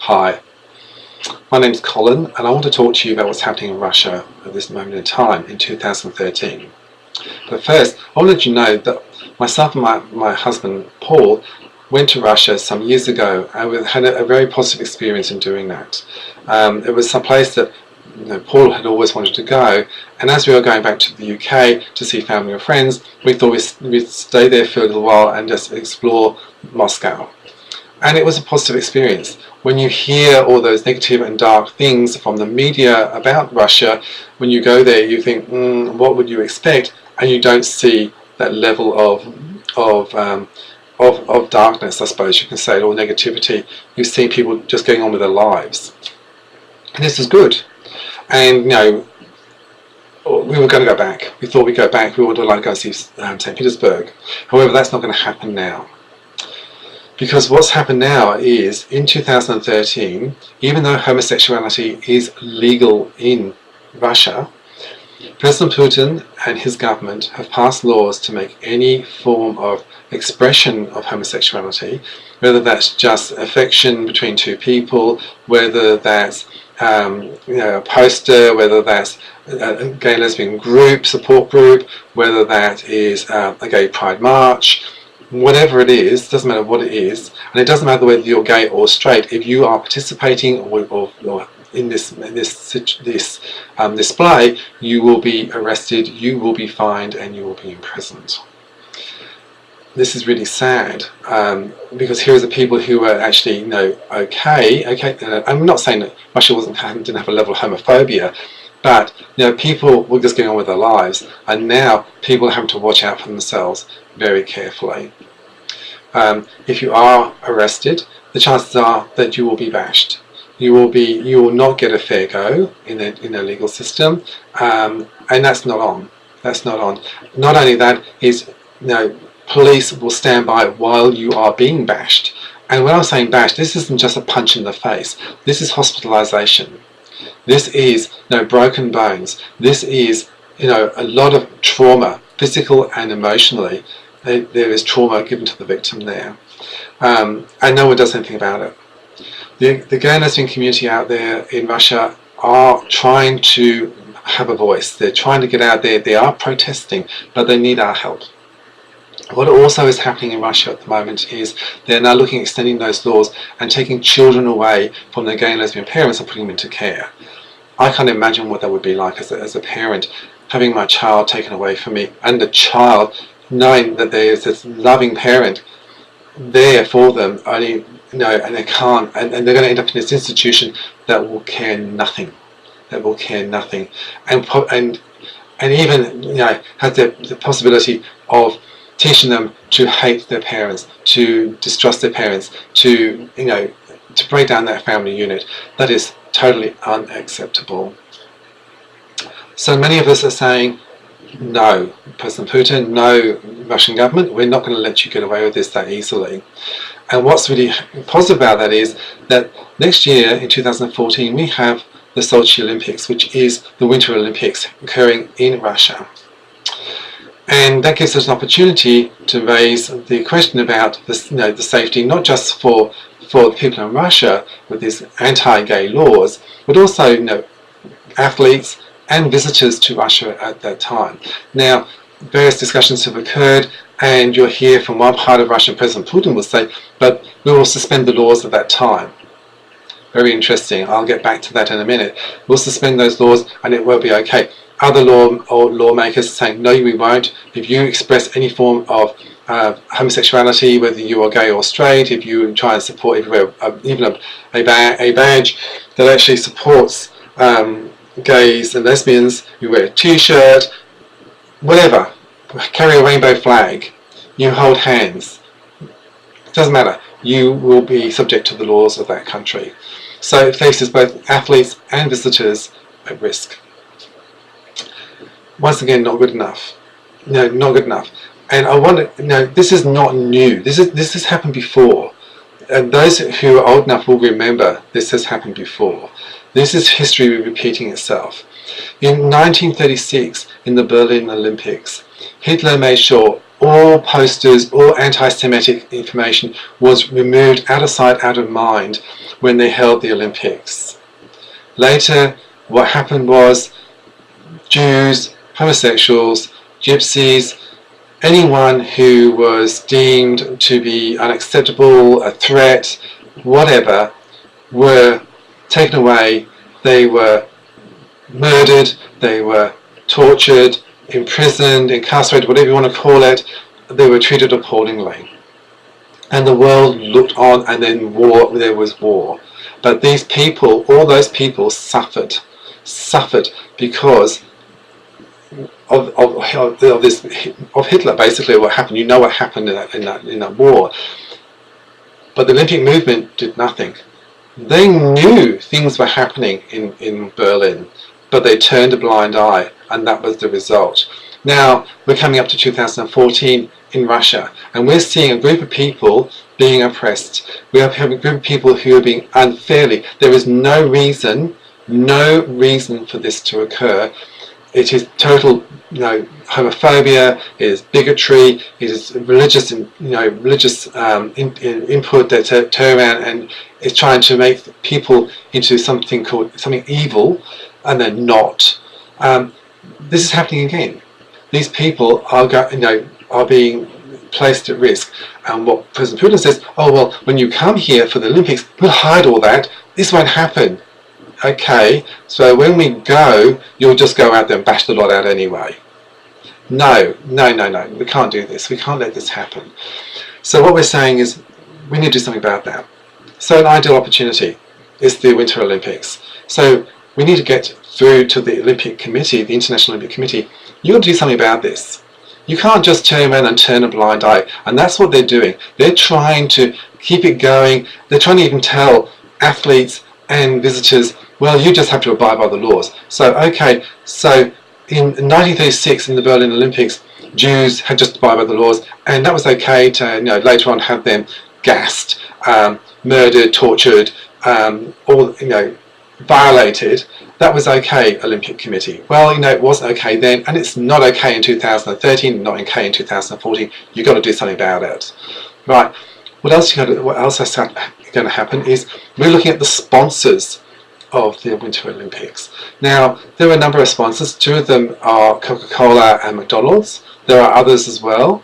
Hi, my name's Colin and I want to talk to you about what's happening in Russia at this moment in time in 2013. But first, I want to let you know that myself and my husband Paul went to Russia some years ago and we had a very positive experience in doing that. It was some place that Paul had always wanted to go, and as we were going back to the UK to see family and friends, we thought we'd stay there for a little while and just explore Moscow. And it was a positive experience. When you hear all those negative and dark things from the media about Russia, when you go there you think, what would you expect? And you don't see that level of darkness, I suppose you can say, or negativity. You see people just going on with their lives. And this is good. And we were going to go back. We thought we'd go back. We would like to go see St. Petersburg. However, that's not going to happen now. Because what's happened now is, in 2013, even though homosexuality is legal in Russia, President Putin and his government have passed laws to make any form of expression of homosexuality, whether that's just affection between two people, whether that's a poster, whether that's a gay lesbian group, support group, whether that is a gay pride march, whatever it is, doesn't matter what it is, and it doesn't matter whether you're gay or straight. If you are participating or in this display, you will be arrested, you will be fined, and you will be imprisoned. This is really sad, because here are the people who are actually, okay. I'm not saying that Russia didn't have a level of homophobia, but people were just getting on with their lives, and now people are having to watch out for themselves very carefully. If you are arrested, the chances are that you will be bashed. You will not get a fair go in the legal system, and that's not on. That's not on. Not only that is, police will stand by while you are being bashed. And when I'm saying bashed, this isn't just a punch in the face. This is hospitalization. This is broken bones. This is a lot of trauma, physical and emotionally. There is trauma given to the victim there, and no one does anything about it. The gay and lesbian community out there in Russia are trying to have a voice. They're trying to get out there. They are protesting, but they need our help. What also is happening in Russia at the moment is they're now looking at extending those laws and taking children away from their gay and lesbian parents and putting them into care. I can't imagine what that would be like as a parent, having my child taken away from me, and the child knowing that there is this loving parent there for them, only and they can't, and they're going to end up in this institution that will care nothing. That will care nothing, and even has the possibility of teaching them to hate their parents, to distrust their parents, to break down that family unit. That is totally unacceptable. So many of us are saying, no, President Putin, no, Russian government, we're not going to let you get away with this that easily. And what's really positive about that is that next year, in 2014, we have the Sochi Olympics, which is the Winter Olympics occurring in Russia. And that gives us an opportunity to raise the question about the safety, not just for the people in Russia with these anti-gay laws, but also athletes and visitors to Russia at that time. Now, various discussions have occurred, and you'll hear from one part of Russia, President Putin will say, but we will suspend the laws at that time. Very interesting. I'll get back to that in a minute. We'll suspend those laws and it will be okay. Other lawmakers are saying, no, we won't. If you express any form of homosexuality, whether you are gay or straight, if you try and support, if you wear even a badge that actually supports gays and lesbians, you wear a t-shirt, whatever, carry a rainbow flag, you hold hands, it doesn't matter, you will be subject to the laws of that country. So it faces both athletes and visitors at risk. Once again, not good enough. Not good enough. And I want to, this is not new. This has happened before. And those who are old enough will remember this has happened before. This is history repeating itself. In 1936, in the Berlin Olympics, Hitler made sure all posters, all anti-Semitic information was removed out of sight, out of mind when they held the Olympics. Later, what happened was Jews, homosexuals, gypsies, anyone who was deemed to be unacceptable, a threat, whatever, were taken away. They were murdered, they were tortured, imprisoned, incarcerated, whatever you want to call it. They were treated appallingly. And the world looked on, and then there was war. But these people, all those people suffered because of Hitler, basically. What happened? You know what happened in that war. But the Olympic movement did nothing. They knew things were happening in Berlin, but they turned a blind eye, and that was the result. Now we're coming up to 2014 in Russia, and we're seeing a group of people being oppressed. We are having a group of people who are being unfairly. There is no reason for this to occur. It is total, homophobia. It is bigotry. It is religious, religious input that turn around and is trying to make people into something evil, and they're not. This is happening again. These people are being placed at risk. And what President Putin says, oh well, when you come here for the Olympics, we'll hide all that. This won't happen. Okay, so when we go, you'll just go out there and bash the lot out anyway. No, we can't do this. We can't let this happen. So what we're saying is we need to do something about that. So an ideal opportunity is the Winter Olympics. So we need to get through to the Olympic Committee, the International Olympic Committee. You've got to do something about this. You can't just turn around and turn a blind eye. And that's what they're doing. They're trying to keep it going. They're trying to even tell athletes and visitors, well, you just have to abide by the laws. So, okay, so in 1936 in the Berlin Olympics, Jews had just abided by the laws, and that was okay to later on have them gassed, murdered, tortured, violated. That was okay, Olympic Committee. Well, it wasn't okay then, and it's not okay in 2013, not okay in 2014. You've got to do something about it. Right, what else is going to happen is we're looking at the sponsors of the Winter Olympics. Now, there are a number of sponsors. Two of them are Coca-Cola and McDonald's. There are others as well.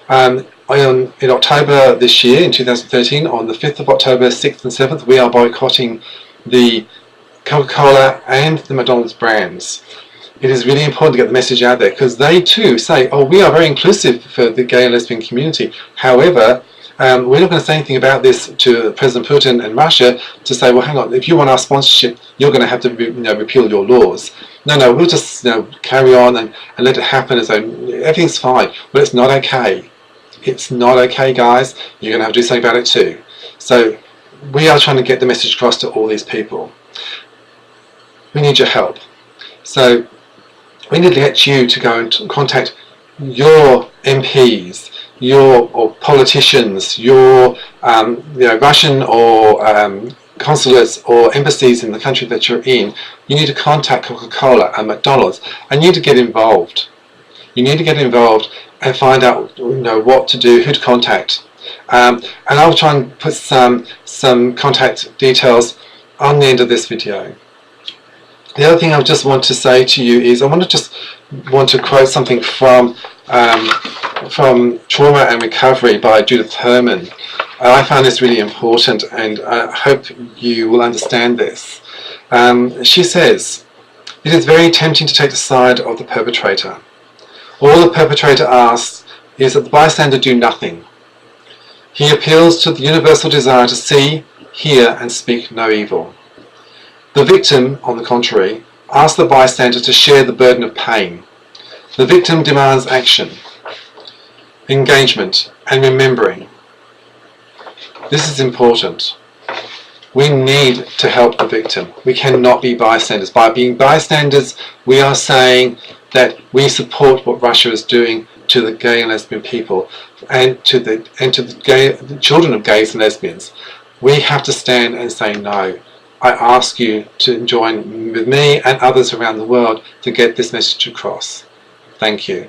In October this year, in 2013, on the 5th of October, 6th and 7th, we are boycotting the Coca-Cola and the McDonald's brands. It is really important to get the message out there, because they too say, oh, we are very inclusive for the gay and lesbian community. However, we're not going to say anything about this to President Putin and Russia to say, well, hang on, if you want our sponsorship, you're going to have to repeal your laws. No, we'll just carry on and let it happen as though everything's fine. But it's not okay. It's not okay, guys. You're going to have to do something about it too. So we are trying to get the message across to all these people. We need your help. So we need to get you to go and contact your MPs, or politicians, your Russian or consulates or embassies in the country that you're in. You need to contact Coca-Cola and McDonald's, and you need to get involved. You need to get involved and find out what to do, who to contact. And I'll try and put some contact details on the end of this video. The other thing I just want to say to you is I want to quote something from Trauma and Recovery by Judith Herman. I found this really important, and I hope you will understand this. She says, it is very tempting to take the side of the perpetrator. All the perpetrator asks is that the bystander do nothing. He appeals to the universal desire to see, hear and speak no evil. The victim, on the contrary, asks the bystander to share the burden of pain. The victim demands action, engagement and remembering. This is important. We need to help the victim. We cannot be bystanders. By being bystanders, we are saying that we support what Russia is doing to the gay and lesbian people and to the children of gays and lesbians. We have to stand and say no. I ask you to join with me and others around the world to get this message across. Thank you.